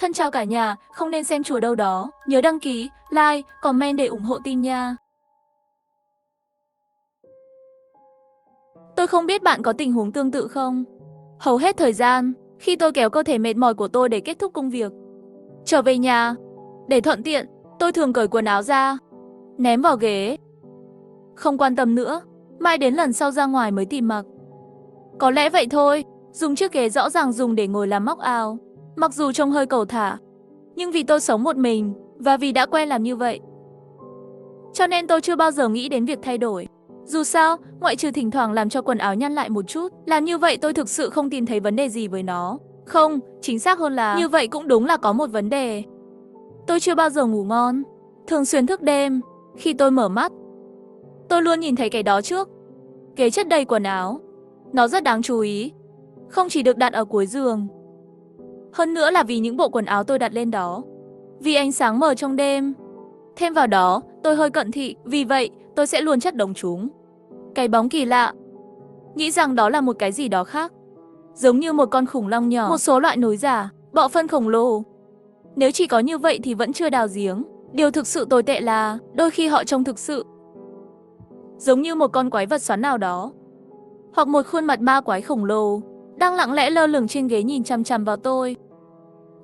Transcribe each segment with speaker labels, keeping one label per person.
Speaker 1: Thân chào cả nhà, không nên xem chùa đâu đó. Nhớ đăng ký, like, comment để ủng hộ team nha. Tôi không biết bạn có tình huống tương tự không? Hầu hết thời gian, khi tôi kéo cơ thể mệt mỏi của tôi để kết thúc công việc, trở về nhà, để thuận tiện, tôi thường cởi quần áo ra, ném vào ghế. Không quan tâm nữa, mai đến lần sau ra ngoài mới tìm mặc. Có lẽ vậy thôi, dùng chiếc ghế rõ ràng dùng để ngồi làm móc áo. Mặc dù trông hơi cẩu thả, nhưng vì tôi sống một mình, và vì đã quen làm như vậy, cho nên tôi chưa bao giờ nghĩ đến việc thay đổi. Dù sao, ngoại trừ thỉnh thoảng làm cho quần áo nhăn lại một chút, làm như vậy tôi thực sự không tìm thấy vấn đề gì với nó. Không, chính xác hơn là như vậy cũng đúng là có một vấn đề. Tôi chưa bao giờ ngủ ngon, thường xuyên thức đêm. Khi tôi mở mắt, tôi luôn nhìn thấy cái đó trước. Ghế chất đầy quần áo. Nó rất đáng chú ý. Không chỉ được đặt ở cuối giường, hơn nữa là vì những bộ quần áo tôi đặt lên đó. Vì ánh sáng mờ trong đêm. Thêm vào đó, tôi hơi cận thị, vì vậy tôi sẽ luôn chất đống chúng. Cái bóng kỳ lạ. Nghĩ rằng đó là một cái gì đó khác. Giống như một con khủng long nhỏ, một số loại núi giả, bọ phân khổng lồ. Nếu chỉ có như vậy thì vẫn chưa đào giếng. Điều thực sự tồi tệ là, đôi khi họ trông thực sự giống như một con quái vật xoắn nào đó. Hoặc một khuôn mặt ma quái khổng lồ, đang lặng lẽ lơ lửng trên ghế nhìn chằm chằm vào tôi.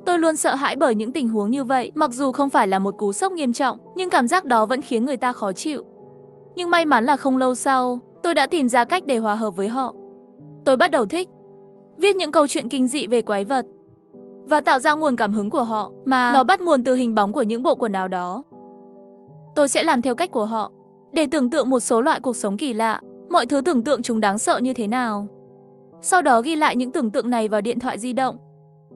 Speaker 1: Tôi luôn sợ hãi bởi những tình huống như vậy, mặc dù không phải là một cú sốc nghiêm trọng, nhưng cảm giác đó vẫn khiến người ta khó chịu. Nhưng may mắn là không lâu sau, tôi đã tìm ra cách để hòa hợp với họ. Tôi bắt đầu thích viết những câu chuyện kinh dị về quái vật và tạo ra nguồn cảm hứng của họ, mà nó bắt nguồn từ hình bóng của những bộ quần áo đó. Tôi sẽ làm theo cách của họ, để tưởng tượng một số loại cuộc sống kỳ lạ, mọi thứ tưởng tượng chúng đáng sợ như thế nào. Sau đó ghi lại những tưởng tượng này vào điện thoại di động,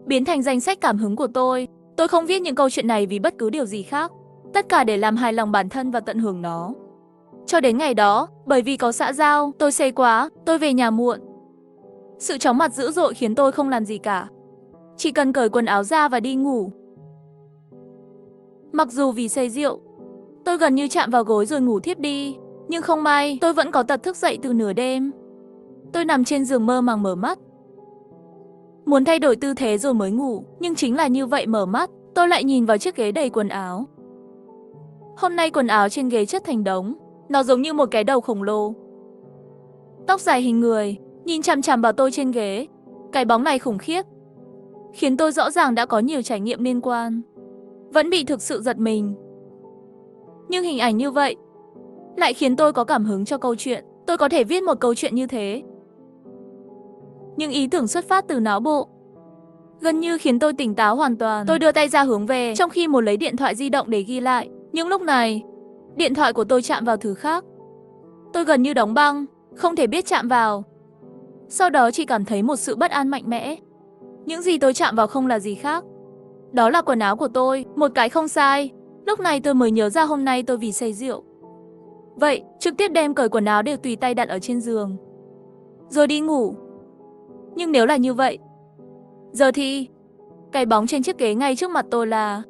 Speaker 1: biến thành danh sách cảm hứng của tôi. Tôi không viết những câu chuyện này vì bất cứ điều gì khác, tất cả để làm hài lòng bản thân và tận hưởng nó. Cho đến ngày đó, bởi vì có xã giao, tôi say quá, tôi về nhà muộn. Sự chóng mặt dữ dội khiến tôi không làm gì cả, chỉ cần cởi quần áo ra và đi ngủ. Mặc dù vì say rượu, tôi gần như chạm vào gối rồi ngủ thiếp đi, nhưng không may, tôi vẫn có tật thức dậy từ nửa đêm. Tôi nằm trên giường mơ màng mở mắt, muốn thay đổi tư thế rồi mới ngủ, nhưng chính là như vậy mở mắt, tôi lại nhìn vào chiếc ghế đầy quần áo. Hôm nay quần áo trên ghế chất thành đống, nó giống như một cái đầu khổng lồ. Tóc dài hình người, nhìn chằm chằm vào tôi trên ghế. Cái bóng này khủng khiếp, khiến tôi rõ ràng đã có nhiều trải nghiệm liên quan, vẫn bị thực sự giật mình. Nhưng hình ảnh như vậy lại khiến tôi có cảm hứng cho câu chuyện. Tôi có thể viết một câu chuyện như thế. Nhưng ý tưởng xuất phát từ não bộ, gần như khiến tôi tỉnh táo hoàn toàn. Tôi đưa tay ra hướng về, trong khi muốn lấy điện thoại di động để ghi lại. Nhưng lúc này, điện thoại của tôi chạm vào thứ khác. Tôi gần như đóng băng, không thể biết chạm vào. Sau đó chỉ cảm thấy một sự bất an mạnh mẽ. Những gì tôi chạm vào không là gì khác, đó là quần áo của tôi, một cái không sai. Lúc này tôi mới nhớ ra hôm nay tôi vì say rượu. Vậy, trực tiếp đem cởi quần áo đều tùy tay đặt ở trên giường, rồi đi ngủ. Nhưng nếu là như vậy, giờ thì cái bóng trên chiếc ghế ngay trước mặt tôi là...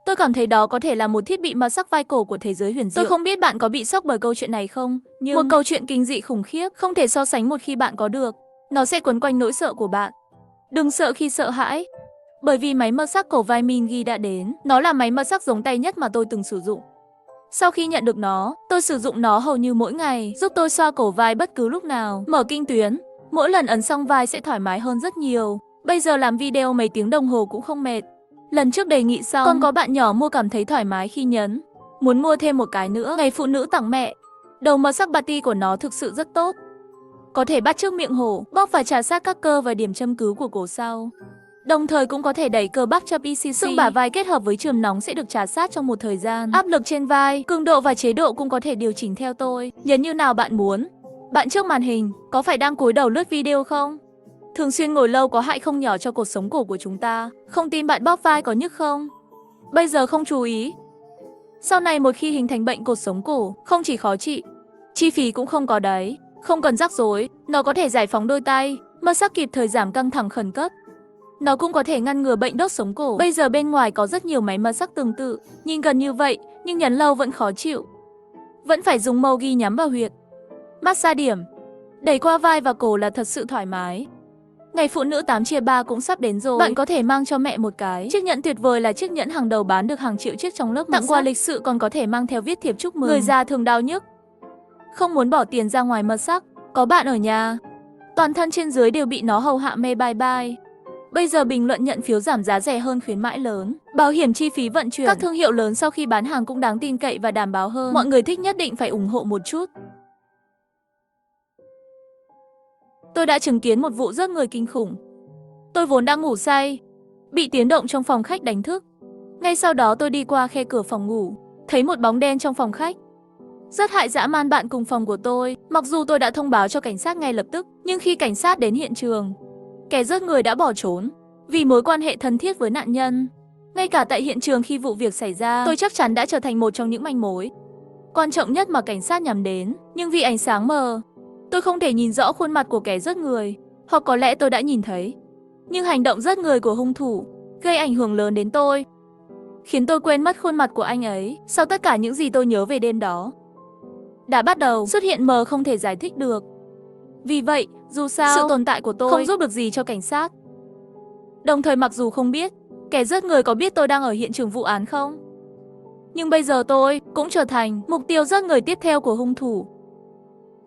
Speaker 1: Tôi cảm thấy đó có thể là một thiết bị ma sắc vai cổ của thế giới huyền diệu. Tôi không biết bạn có bị sốc bởi câu chuyện này không, nhưng một câu chuyện kinh dị khủng khiếp không thể so sánh một khi bạn có được. Nó sẽ quấn quanh nỗi sợ của bạn. Đừng sợ khi sợ hãi, bởi vì máy ma sắc cổ vai Mingi đã đến. Nó là máy ma sắc giống tay nhất mà tôi từng sử dụng. Sau khi nhận được nó, tôi sử dụng nó hầu như mỗi ngày, giúp tôi xoa cổ vai bất cứ lúc nào. Mở kinh tuyến, mỗi lần ấn xong vai sẽ thoải mái hơn rất nhiều. Bây giờ làm video mấy tiếng đồng hồ cũng không mệt. Lần trước đề nghị xong, còn có bạn nhỏ mua cảm thấy thoải mái khi nhấn. Muốn mua thêm một cái nữa, ngày phụ nữ tặng mẹ. Đầu ma sắc bati của nó thực sự rất tốt. Có thể bắt chước miệng hổ, bóp và trà sát các cơ và điểm châm cứu của cổ sau. Đồng thời cũng có thể đẩy cơ bắp cho PCC. Xương bả vai kết hợp với chườm nóng sẽ được trà sát trong một thời gian. Áp lực trên vai, cường độ và chế độ cũng có thể điều chỉnh theo tôi. Nhấn như nào bạn muốn. Bạn trước màn hình, có phải đang cúi đầu lướt video không? Thường xuyên ngồi lâu có hại không nhỏ cho cột sống cổ của chúng ta. Không tin bạn bóp vai có nhức không? Bây giờ không chú ý. Sau này một khi hình thành bệnh cột sống cổ, không chỉ khó trị, chi phí cũng không có đấy. Không cần rắc rối, nó có thể giải phóng đôi tay, ma sắc kịp thời giảm căng thẳng khẩn cấp. Nó cũng có thể ngăn ngừa bệnh đốt sống cổ. Bây giờ bên ngoài có rất nhiều máy ma sắc tương tự, nhìn gần như vậy, nhưng nhấn lâu vẫn khó chịu. Vẫn phải dùng mâu ghi nhắm vào huyệt. Massage điểm, đẩy qua vai và cổ là thật sự thoải mái. Ngày phụ nữ 8/3 cũng sắp đến rồi. Bạn có thể mang cho mẹ một cái. Chiếc nhẫn tuyệt vời là chiếc nhẫn hàng đầu bán được hàng triệu chiếc trong lớp. Tặng quà lịch sự còn có thể mang theo viết thiệp chúc mừng. Người già thường đau nhức, không muốn bỏ tiền ra ngoài mơ sắc. Có bạn ở nhà, toàn thân trên dưới đều bị nó hầu hạ mê bye bye. Bây giờ bình luận nhận phiếu giảm giá rẻ hơn khuyến mãi lớn, bảo hiểm chi phí vận chuyển. Các thương hiệu lớn sau khi bán hàng cũng đáng tin cậy và đảm bảo hơn. Mọi người thích nhất định phải ủng hộ một chút. Tôi đã chứng kiến một vụ giết người kinh khủng. Tôi vốn đang ngủ say, bị tiếng động trong phòng khách đánh thức. Ngay sau đó tôi đi qua khe cửa phòng ngủ, thấy một bóng đen trong phòng khách. Rất hại dã man bạn cùng phòng của tôi. Mặc dù tôi đã thông báo cho cảnh sát ngay lập tức, nhưng khi cảnh sát đến hiện trường, kẻ giết người đã bỏ trốn vì mối quan hệ thân thiết với nạn nhân. Ngay cả tại hiện trường khi vụ việc xảy ra, tôi chắc chắn đã trở thành một trong những manh mối quan trọng nhất mà cảnh sát nhắm đến. Nhưng vì ánh sáng mờ, tôi không thể nhìn rõ khuôn mặt của kẻ giết người, hoặc có lẽ tôi đã nhìn thấy. Nhưng hành động giết người của hung thủ gây ảnh hưởng lớn đến tôi, khiến tôi quên mất khuôn mặt của anh ấy. Sau tất cả những gì tôi nhớ về đêm đó đã bắt đầu xuất hiện mờ không thể giải thích được. Vì vậy, dù sao, sự tồn tại của tôi không giúp được gì cho cảnh sát. Đồng thời mặc dù không biết kẻ giết người có biết tôi đang ở hiện trường vụ án không, nhưng bây giờ tôi cũng trở thành mục tiêu giết người tiếp theo của hung thủ.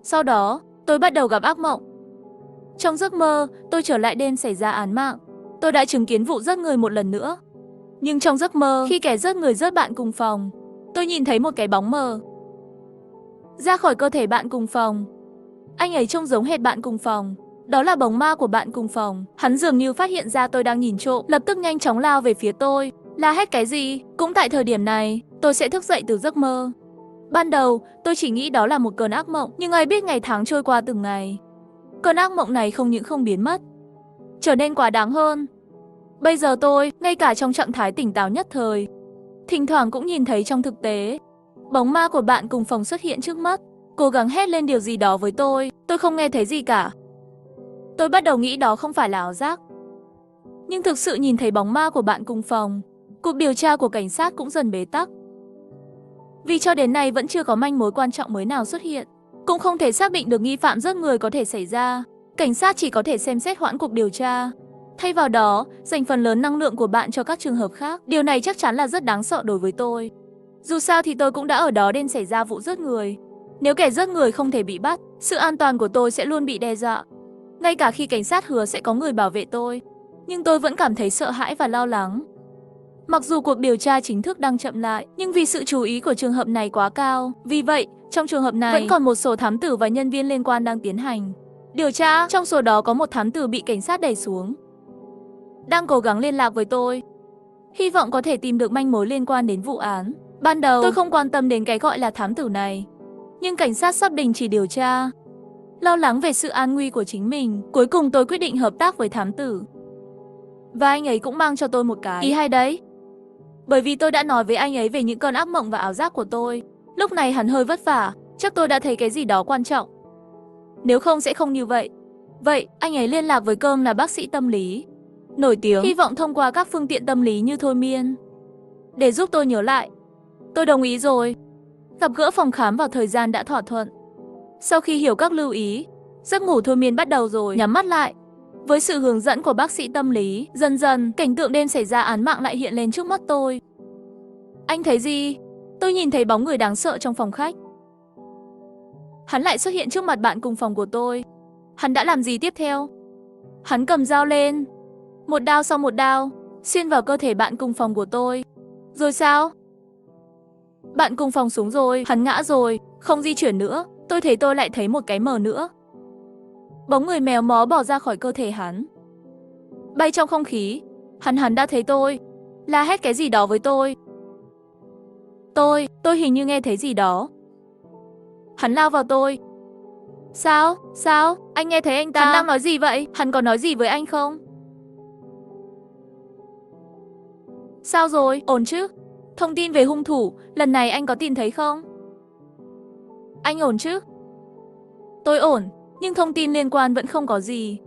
Speaker 1: Sau đó, tôi bắt đầu gặp ác mộng. Trong giấc mơ, tôi trở lại đêm xảy ra án mạng. Tôi đã chứng kiến vụ giết người một lần nữa. Nhưng trong giấc mơ, khi kẻ giết người giết bạn cùng phòng, tôi nhìn thấy một cái bóng mờ ra khỏi cơ thể bạn cùng phòng. Anh ấy trông giống hệt bạn cùng phòng. Đó là bóng ma của bạn cùng phòng. Hắn dường như phát hiện ra tôi đang nhìn trộm, lập tức nhanh chóng lao về phía tôi, la hét cái gì. Cũng tại thời điểm này, tôi sẽ thức dậy từ giấc mơ. Ban đầu, tôi chỉ nghĩ đó là một cơn ác mộng, nhưng ai biết ngày tháng trôi qua từng ngày, cơn ác mộng này không những không biến mất, trở nên quá đáng hơn. Bây giờ tôi, ngay cả trong trạng thái tỉnh táo nhất thời, thỉnh thoảng cũng nhìn thấy trong thực tế, bóng ma của bạn cùng phòng xuất hiện trước mắt, cố gắng hét lên điều gì đó với tôi. Tôi không nghe thấy gì cả. Tôi bắt đầu nghĩ đó không phải là ảo giác. Nhưng thực sự nhìn thấy bóng ma của bạn cùng phòng, cuộc điều tra của cảnh sát cũng dần bế tắc. Vì cho đến nay vẫn chưa có manh mối quan trọng mới nào xuất hiện, cũng không thể xác định được nghi phạm giết người có thể xảy ra. Cảnh sát chỉ có thể xem xét hoãn cuộc điều tra, thay vào đó, dành phần lớn năng lượng của bạn cho các trường hợp khác. Điều này chắc chắn là rất đáng sợ đối với tôi. Dù sao thì tôi cũng đã ở đó đêm xảy ra vụ giết người. Nếu kẻ giết người không thể bị bắt, sự an toàn của tôi sẽ luôn bị đe dọa. Ngay cả khi cảnh sát hứa sẽ có người bảo vệ tôi, nhưng tôi vẫn cảm thấy sợ hãi và lo lắng. Mặc dù cuộc điều tra chính thức đang chậm lại, nhưng vì sự chú ý của trường hợp này quá cao, vì vậy, trong trường hợp này vẫn còn một số thám tử và nhân viên liên quan đang tiến hành điều tra. Trong số đó có một thám tử bị cảnh sát đẩy xuống, đang cố gắng liên lạc với tôi, hy vọng có thể tìm được manh mối liên quan đến vụ án. Ban đầu, tôi không quan tâm đến cái gọi là thám tử này, nhưng cảnh sát sắp đình chỉ điều tra. Lo lắng về sự an nguy của chính mình, cuối cùng tôi quyết định hợp tác với thám tử. Và anh ấy cũng mang cho tôi một cái ý hay đấy. Bởi vì tôi đã nói với anh ấy về những cơn ác mộng và ảo giác của tôi. Lúc này hắn hơi vất vả, chắc tôi đã thấy cái gì đó quan trọng. Nếu không sẽ không như vậy. Vậy, anh ấy liên lạc với Cơm là bác sĩ tâm lý nổi tiếng, hy vọng thông qua các phương tiện tâm lý như thôi miên để giúp tôi nhớ lại. Tôi đồng ý rồi. Gặp gỡ phòng khám vào thời gian đã thỏa thuận. Sau khi hiểu các lưu ý, giấc ngủ thôi miên bắt đầu rồi. Nhắm mắt lại. Với sự hướng dẫn của bác sĩ tâm lý, dần dần, cảnh tượng đêm xảy ra án mạng lại hiện lên trước mắt tôi. Anh thấy gì? Tôi nhìn thấy bóng người đáng sợ trong phòng khách. Hắn lại xuất hiện trước mặt bạn cùng phòng của tôi. Hắn đã làm gì tiếp theo? Hắn cầm dao lên, một đao sau một đao, xuyên vào cơ thể bạn cùng phòng của tôi. Rồi sao? Bạn cùng phòng xuống rồi, hắn ngã rồi, không di chuyển nữa. Tôi thấy tôi lại thấy một cái mờ nữa. Bóng người mèo mó bỏ ra khỏi cơ thể hắn, bay trong không khí. Hắn đã thấy tôi, la hét cái gì đó với tôi. Tôi hình như nghe thấy gì đó. Hắn lao vào tôi. Sao? Anh nghe thấy anh ta? Hắn đang nói gì vậy? Hắn có nói gì với anh không? Sao rồi? Ổn chứ? Thông tin về hung thủ, lần này anh có tìm thấy không? Anh ổn chứ? Tôi ổn, nhưng thông tin liên quan vẫn không có gì.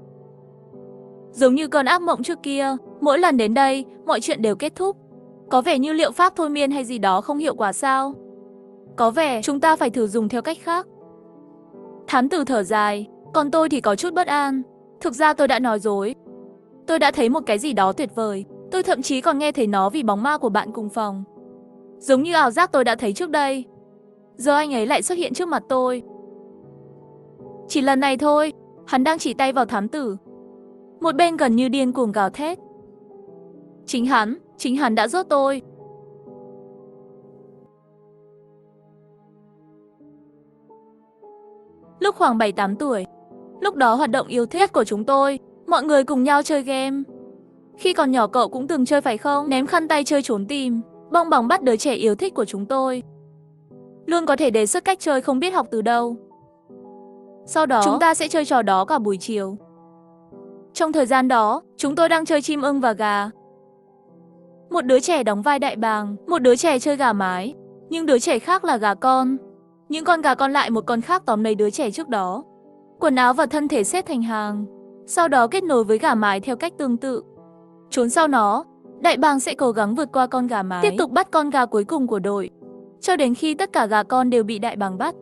Speaker 1: Giống như cơn ác mộng trước kia, mỗi lần đến đây, mọi chuyện đều kết thúc. Có vẻ như liệu pháp thôi miên hay gì đó không hiệu quả sao? Có vẻ chúng ta phải thử dùng theo cách khác. Thám tử thở dài, còn tôi thì có chút bất an. Thực ra tôi đã nói dối. Tôi đã thấy một cái gì đó tuyệt vời. Tôi thậm chí còn nghe thấy nó vì bóng ma của bạn cùng phòng. Giống như ảo giác tôi đã thấy trước đây. Giờ anh ấy lại xuất hiện trước mặt tôi. Chỉ lần này thôi, hắn đang chỉ tay vào thám tử. Một bên gần như điên cuồng gào thét. Chính hắn đã giết tôi. Lúc khoảng 7-8 tuổi, lúc đó hoạt động yêu thích của chúng tôi, mọi người cùng nhau chơi game. Khi còn nhỏ cậu cũng từng chơi phải không? Ném khăn tay chơi trốn tìm, bong bóng bắt đứa trẻ yêu thích của chúng tôi. Luôn có thể đề xuất cách chơi không biết học từ đâu. Sau đó, chúng ta sẽ chơi trò đó cả buổi chiều. Trong thời gian đó, chúng tôi đang chơi chim ưng và gà. Một đứa trẻ đóng vai đại bàng, một đứa trẻ chơi gà mái, nhưng đứa trẻ khác là gà con. Những con gà còn lại một con khác tóm lấy đứa trẻ trước đó. Quần áo và thân thể xếp thành hàng, sau đó kết nối với gà mái theo cách tương tự. Trốn sau nó, đại bàng sẽ cố gắng vượt qua con gà mái, tiếp tục bắt con gà cuối cùng của đội, cho đến khi tất cả gà con đều bị đại bàng bắt.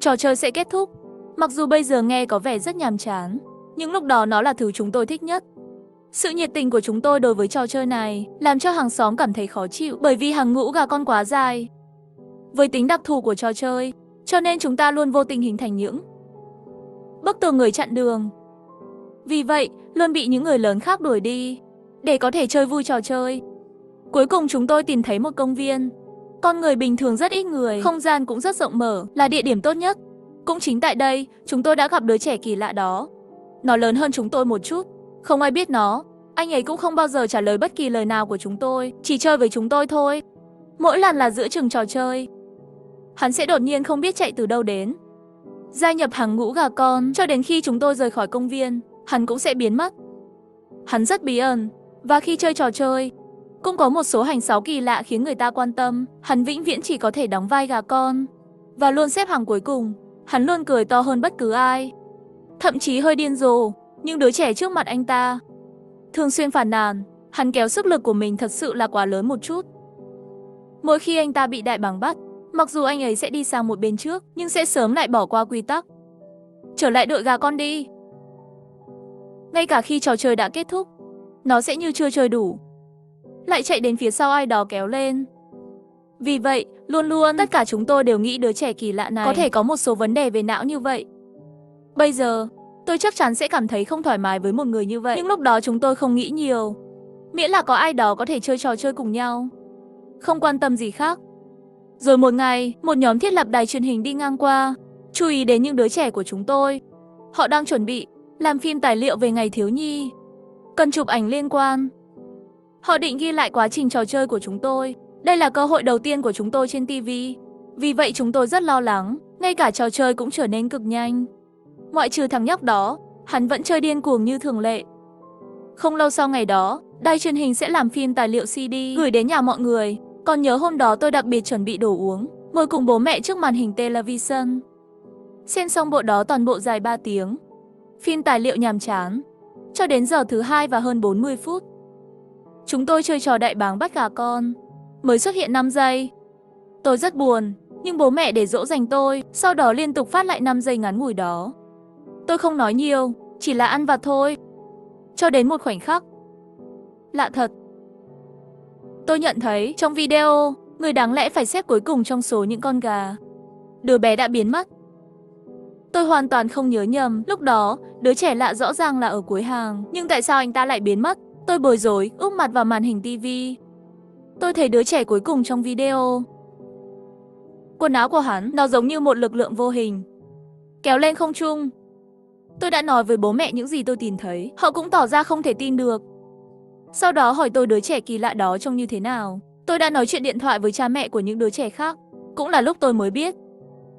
Speaker 1: Trò chơi sẽ kết thúc. Mặc dù bây giờ nghe có vẻ rất nhàm chán, nhưng lúc đó nó là thứ chúng tôi thích nhất. Sự nhiệt tình của chúng tôi đối với trò chơi này làm cho hàng xóm cảm thấy khó chịu bởi vì hàng ngũ gà con quá dài. Với tính đặc thù của trò chơi, cho nên chúng ta luôn vô tình hình thành những bức tường người chặn đường. Vì vậy, luôn bị những người lớn khác đuổi đi để có thể chơi vui trò chơi. Cuối cùng chúng tôi tìm thấy một công viên. Con người bình thường rất ít người, không gian cũng rất rộng mở, là địa điểm tốt nhất. Cũng chính tại đây, chúng tôi đã gặp đứa trẻ kỳ lạ đó. Nó lớn hơn chúng tôi một chút, không ai biết nó. Anh ấy cũng không bao giờ trả lời bất kỳ lời nào của chúng tôi, chỉ chơi với chúng tôi thôi. Mỗi lần là giữa chừng trò chơi, hắn sẽ đột nhiên không biết chạy từ đâu đến, gia nhập hàng ngũ gà con, cho đến khi chúng tôi rời khỏi công viên, hắn cũng sẽ biến mất. Hắn rất bí ẩn, và khi chơi trò chơi, cũng có một số hành xáo kỳ lạ khiến người ta quan tâm. Hắn vĩnh viễn chỉ có thể đóng vai gà con, và luôn xếp hàng cuối cùng. Hắn luôn cười to hơn bất cứ ai, thậm chí hơi điên rồ, nhưng đứa trẻ trước mặt anh ta thường xuyên phàn nàn, hắn kéo sức lực của mình thật sự là quá lớn một chút. Mỗi khi anh ta bị đại bàng bắt, mặc dù anh ấy sẽ đi sang một bên trước, nhưng sẽ sớm lại bỏ qua quy tắc. Trở lại đội gà con đi. Ngay cả khi trò chơi đã kết thúc, nó sẽ như chưa chơi đủ, lại chạy đến phía sau ai đó kéo lên. Vì vậy, luôn luôn tất cả chúng tôi đều nghĩ đứa trẻ kỳ lạ này có thể có một số vấn đề về não như vậy. Bây giờ, tôi chắc chắn sẽ cảm thấy không thoải mái với một người như vậy, nhưng lúc đó chúng tôi không nghĩ nhiều. Miễn là có ai đó có thể chơi trò chơi cùng nhau, không quan tâm gì khác. Rồi một ngày, một nhóm thiết lập đài truyền hình đi ngang qua, chú ý đến những đứa trẻ của chúng tôi. Họ đang chuẩn bị làm phim tài liệu về ngày thiếu nhi, cần chụp ảnh liên quan. Họ định ghi lại quá trình trò chơi của chúng tôi. Đây là cơ hội đầu tiên của chúng tôi trên TV. Vì vậy chúng tôi rất lo lắng, ngay cả trò chơi cũng trở nên cực nhanh. Ngoại trừ thằng nhóc đó, hắn vẫn chơi điên cuồng như thường lệ. Không lâu sau ngày đó, đài truyền hình sẽ làm phim tài liệu CD gửi đến nhà mọi người. Còn nhớ hôm đó tôi đặc biệt chuẩn bị đồ uống, ngồi cùng bố mẹ trước màn hình television. Xem xong bộ đó toàn bộ dài 3 tiếng. Phim tài liệu nhàm chán. Cho đến giờ thứ 2 và hơn 40 phút. Chúng tôi chơi trò đại bàng bắt gà con. Mới xuất hiện 5 giây. Tôi rất buồn, nhưng bố mẹ để dỗ dành tôi, sau đó liên tục phát lại 5 giây ngắn ngủi đó. Tôi không nói nhiều, chỉ là ăn vặt thôi. Cho đến một khoảnh khắc lạ thật. Tôi nhận thấy trong video, người đáng lẽ phải xếp cuối cùng trong số những con gà, đứa bé đã biến mất. Tôi hoàn toàn không nhớ nhầm, lúc đó, đứa trẻ lạ rõ ràng là ở cuối hàng, nhưng tại sao anh ta lại biến mất? Tôi bối rối, úp mặt vào màn hình TV. Tôi thấy đứa trẻ cuối cùng trong video. Quần áo của hắn, nó giống như một lực lượng vô hình, kéo lên không trung. Tôi đã nói với bố mẹ những gì tôi tìm thấy, họ cũng tỏ ra không thể tin được. Sau đó hỏi tôi đứa trẻ kỳ lạ đó trông như thế nào. Tôi đã nói chuyện điện thoại với cha mẹ của những đứa trẻ khác. Cũng là lúc tôi mới biết,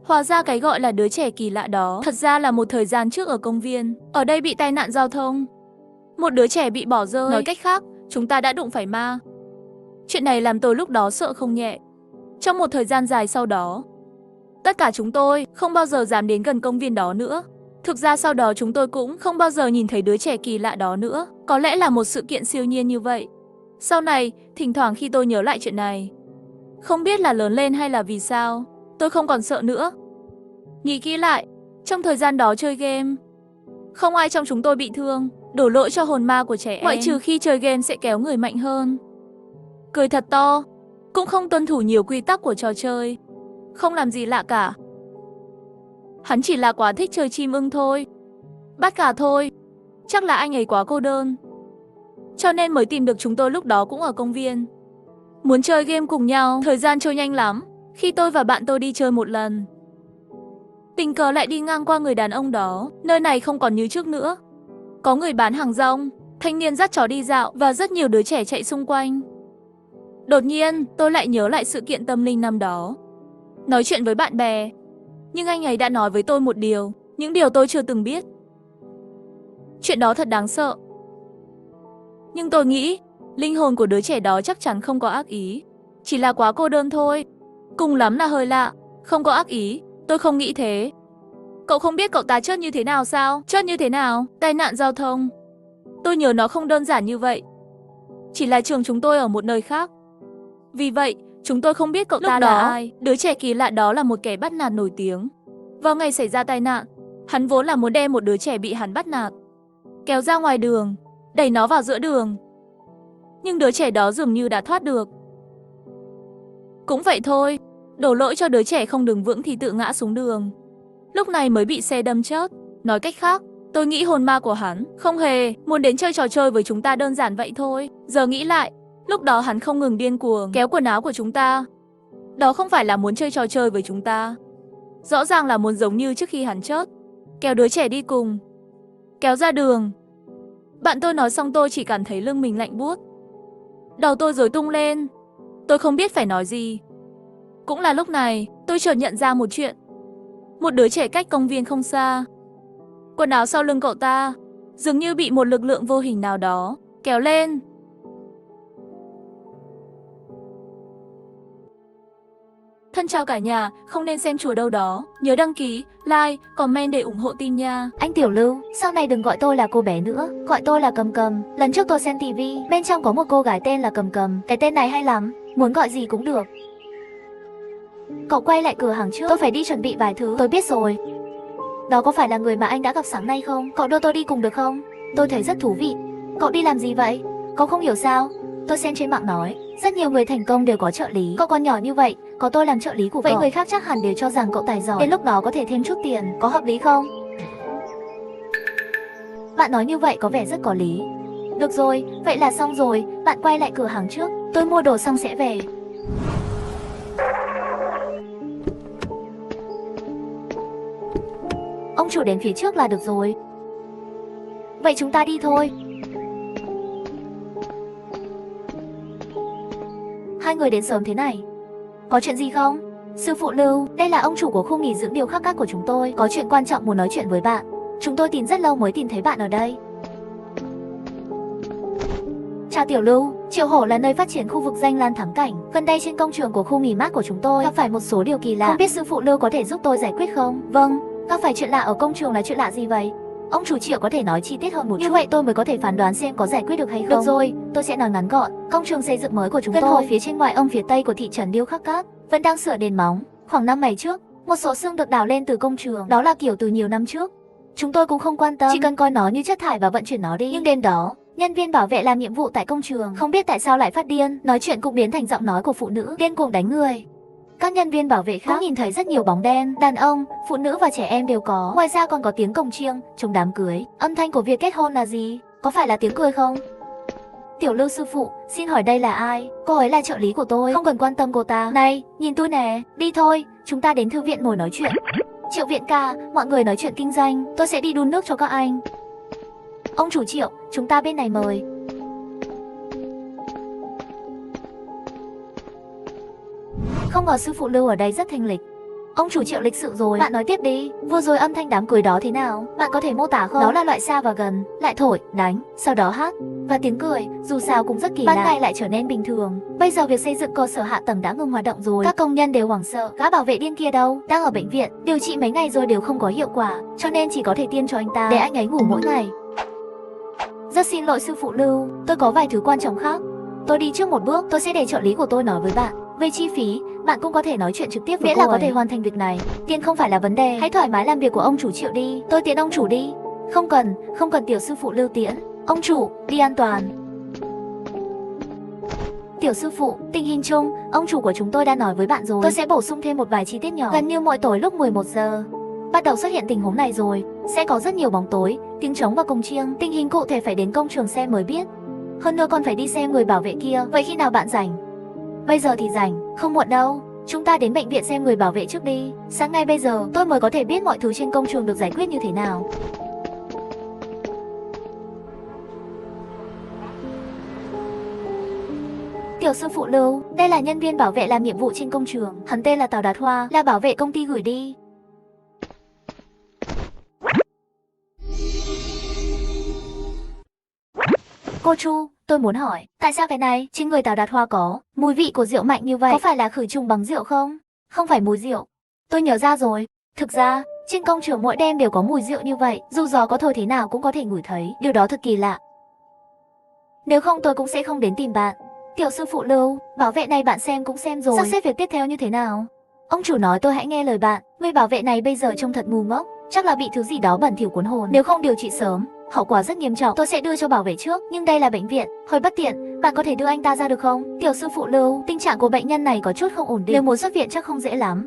Speaker 1: hóa ra cái gọi là đứa trẻ kỳ lạ đó thật ra là một thời gian trước ở công viên. Ở đây bị tai nạn giao thông, một đứa trẻ bị bỏ rơi. Nói cách khác, chúng ta đã đụng phải ma. Chuyện này làm tôi lúc đó sợ không nhẹ. Trong một thời gian dài sau đó, tất cả chúng tôi không bao giờ dám đến gần công viên đó nữa. Thực ra sau đó chúng tôi cũng không bao giờ nhìn thấy đứa trẻ kỳ lạ đó nữa. Có lẽ là một sự kiện siêu nhiên như vậy. Sau này, thỉnh thoảng khi tôi nhớ lại chuyện này, không biết là lớn lên hay là vì sao, tôi không còn sợ nữa. Nghĩ kỹ lại, trong thời gian đó chơi game, Không ai trong chúng tôi bị thương, đổ lỗi cho hồn ma của trẻ em. Ngoại trừ khi chơi game sẽ kéo người mạnh hơn. Cười thật to, cũng không tuân thủ nhiều quy tắc của trò chơi. Không làm gì lạ cả. Hắn chỉ là quá thích chơi chim ưng thôi. Bắt gà thôi. Chắc là anh ấy quá cô đơn, cho nên mới tìm được chúng tôi lúc đó cũng ở công viên. Muốn chơi game cùng nhau, thời gian trôi nhanh lắm. Khi tôi và bạn tôi đi chơi một lần, tình cờ lại đi ngang qua người đàn ông đó. Nơi này không còn như trước nữa. Có người bán hàng rong, thanh niên dắt chó đi dạo và rất nhiều đứa trẻ chạy xung quanh. Đột nhiên, tôi lại nhớ lại sự kiện tâm linh năm đó. Nói chuyện với bạn bè, nhưng anh ấy đã nói với tôi một điều, những điều tôi chưa từng biết. Chuyện đó thật đáng sợ. Nhưng tôi nghĩ, linh hồn của đứa trẻ đó chắc chắn không có ác ý. Chỉ là quá cô đơn thôi. Cùng lắm là hơi lạ, không có ác ý. Tôi không nghĩ thế. Cậu không biết cậu ta chết như thế nào sao? Chết như thế nào? Tai nạn giao thông. Tôi nhớ nó không đơn giản như vậy. Chỉ là trường chúng tôi ở một nơi khác. Vì vậy, chúng tôi không biết cậu ta là ai. Đứa trẻ kỳ lạ đó là một kẻ bắt nạt nổi tiếng. Vào ngày xảy ra tai nạn, hắn vốn là muốn đem một đứa trẻ bị hắn bắt nạt kéo ra ngoài đường, đẩy nó vào giữa đường. Nhưng đứa trẻ đó dường như đã thoát được. Cũng vậy thôi, đổ lỗi cho đứa trẻ không đứng vững thì tự ngã xuống đường. Lúc này mới bị xe đâm chết. Nói cách khác, tôi nghĩ hồn ma của hắn không hề muốn đến chơi trò chơi với chúng ta đơn giản vậy thôi. Giờ nghĩ lại, lúc đó hắn không ngừng điên cuồng kéo quần áo của chúng ta. Đó không phải là muốn chơi trò chơi với chúng ta. Rõ ràng là muốn giống như trước khi hắn chết, kéo đứa trẻ đi cùng, kéo ra đường. Bạn tôi nói xong tôi chỉ cảm thấy lưng mình lạnh buốt. Đầu tôi rối tung lên. Tôi không biết phải nói gì. Cũng là lúc này, tôi chợt nhận ra một chuyện. Một đứa trẻ cách công viên không xa. Quần áo sau lưng cậu ta dường như bị một lực lượng vô hình nào đó kéo lên. Thân chào cả nhà, không nên xem chùa đâu đó. Nhớ đăng ký, like, comment để ủng hộ team nha.
Speaker 2: Anh Tiểu Lưu, sau này đừng gọi tôi là cô bé nữa, gọi tôi là Cầm Cầm. Lần trước tôi xem tivi, bên trong có một cô gái tên là Cầm Cầm. Cái tên này hay lắm, muốn gọi gì cũng được. Cậu quay lại cửa hàng trước, tôi phải đi chuẩn bị vài thứ. Tôi biết rồi. Đó có phải là người mà anh đã gặp sáng nay không? Cậu đưa tôi đi cùng được không? Tôi thấy rất thú vị. Cậu đi làm gì vậy? Cậu không hiểu sao? Tôi xem trên mạng nói, rất nhiều người thành công đều có trợ lý. Cậu còn nhỏ như vậy, có tôi làm trợ lý của cậu. Vậy người khác chắc hẳn đều cho rằng cậu tài giỏi. Đến lúc đó có thể thêm chút tiền, có hợp lý không? Bạn nói như vậy có vẻ rất có lý. Được rồi, vậy là xong rồi. Bạn quay lại cửa hàng trước, tôi mua đồ xong sẽ về. Ông chủ đến phía trước là được rồi. Vậy chúng ta đi thôi. Hai người đến sớm thế này, có chuyện gì không? Sư phụ Lưu, đây là ông chủ của khu nghỉ dưỡng Điêu Khắc Các của chúng tôi. Có chuyện quan trọng muốn nói chuyện với bạn. Chúng tôi tìm rất lâu mới tìm thấy bạn ở đây. Chào Tiểu Lưu, Triệu Hổ là nơi phát triển khu vực danh lam thắng cảnh. Gần đây trên công trường của khu nghỉ mát của chúng tôi gặp phải một số điều kỳ lạ. Không biết sư phụ Lưu có thể giúp tôi giải quyết không? Vâng, gặp phải chuyện lạ ở công trường là chuyện lạ gì vậy? Ông chủ Triệu có thể nói chi tiết hơn một chút. Như vậy tôi mới có thể phán đoán xem có giải quyết được hay không. Được rồi, tôi sẽ nói ngắn gọn. Công trường xây dựng mới của chúng tôi phía trên ngoại ông phía tây của thị trấn Điêu Khắc Các vẫn đang sửa nền móng. Khoảng 5 ngày trước, một số xương được đào lên từ công trường. Đó là kiểu từ nhiều năm trước. Chúng tôi cũng không quan tâm, chỉ cần coi nó như chất thải và vận chuyển nó đi. Nhưng đêm đó, nhân viên bảo vệ làm nhiệm vụ tại công trường không biết tại sao lại phát điên, nói chuyện cũng biến thành giọng nói của phụ nữ, điên cuồng đánh người. Các nhân viên bảo vệ khác cũng nhìn thấy rất nhiều bóng đen, đàn ông, phụ nữ và trẻ em đều có. Ngoài ra còn có tiếng cồng chiêng, trống đám cưới. Âm thanh của việc kết hôn là gì? Có phải là tiếng cười không? Tiểu Lưu sư phụ, xin hỏi đây là ai? Cô ấy là trợ lý của tôi, không cần quan tâm cô ta. Này, nhìn tôi nè, đi thôi, chúng ta đến thư viện ngồi nói chuyện. Triệu viện ca, mọi người nói chuyện kinh doanh, tôi sẽ đi đun nước cho các anh. Ông chủ Triệu, chúng ta bên này mời. Không ngờ sư phụ Lưu ở đây rất thanh lịch. Ông chủ Triệu lịch sự rồi. Bạn nói tiếp đi, vừa rồi âm thanh đám cưới đó thế nào? Bạn có thể mô tả không? Đó là loại xa và gần, lại thổi, đánh, sau đó hát. Và tiếng cười, dù sao cũng rất kỳ lạ. Ban ngày lại trở nên bình thường. Bây giờ việc xây dựng cơ sở hạ tầng đã ngừng hoạt động rồi. Các công nhân đều hoảng sợ. Gã bảo vệ điên kia đâu? Đang ở bệnh viện, điều trị mấy ngày rồi đều không có hiệu quả, cho nên chỉ có thể tiêm cho anh ta để anh ấy ngủ mỗi ngày. Rất xin lỗi sư phụ Lưu, tôi có vài thứ quan trọng khác. Tôi đi trước một bước, tôi sẽ để trợ lý của tôi nói với bạn. Về chi phí, bạn cũng có thể nói chuyện trực tiếp với cô ấy. Miễn là có thể hoàn thành việc này, tiền không phải là vấn đề. Hãy thoải mái làm việc của ông chủ Triệu đi, tôi tiện ông chủ đi. Không cần tiểu sư phụ lưu tiễn. Ông chủ, đi an toàn. Tiểu sư phụ, tình hình chung, ông chủ của chúng tôi đã nói với bạn rồi. Tôi sẽ bổ sung thêm một vài chi tiết nhỏ. Gần như mỗi tối lúc 11 giờ, bắt đầu xuất hiện tình huống này rồi. Sẽ có rất nhiều bóng tối, tiếng trống và cồng chiêng. Tình hình cụ thể phải đến công trường xem mới biết. Hơn nữa còn phải đi xem người bảo vệ kia. Vậy khi nào bạn rảnh? Bây giờ thì rảnh, không muộn đâu. Chúng ta đến bệnh viện xem người bảo vệ trước đi. Sáng ngay bây giờ tôi mới có thể biết mọi thứ trên công trường được giải quyết như thế nào. Tiểu sư phụ Lưu, đây là nhân viên bảo vệ làm nhiệm vụ trên công trường. Hắn tên là Tào Đạt Hoa, là bảo vệ công ty gửi đi. Cô Chu, tôi muốn hỏi, tại sao cái này trên người Tào Đạt Hoa có mùi vị của rượu mạnh như vậy? Có phải là khử trùng bằng rượu không? Không phải mùi rượu. Tôi nhớ ra rồi. Thực ra, trên công trường mỗi đêm đều có mùi rượu như vậy. Dù gió có thổi thế nào cũng có thể ngửi thấy. Điều đó thật kỳ lạ. Nếu không tôi cũng sẽ không đến tìm bạn. Tiểu sư phụ Lưu, bảo vệ này bạn xem cũng xem rồi. Sắp xếp việc tiếp theo như thế nào? Ông chủ nói tôi hãy nghe lời bạn. Người bảo vệ này bây giờ trông thật ngu ngốc. Chắc là bị thứ gì đó bẩn thỉu cuốn hồn. Nếu không điều trị sớm, hậu quả rất nghiêm trọng. Tôi sẽ đưa cho bảo vệ trước, nhưng đây là bệnh viện, hơi bất tiện. Bạn có thể đưa anh ta ra được không? Tiểu sư phụ Lưu, tình trạng của bệnh nhân này có chút không ổn định. Nếu muốn xuất viện chắc không dễ lắm.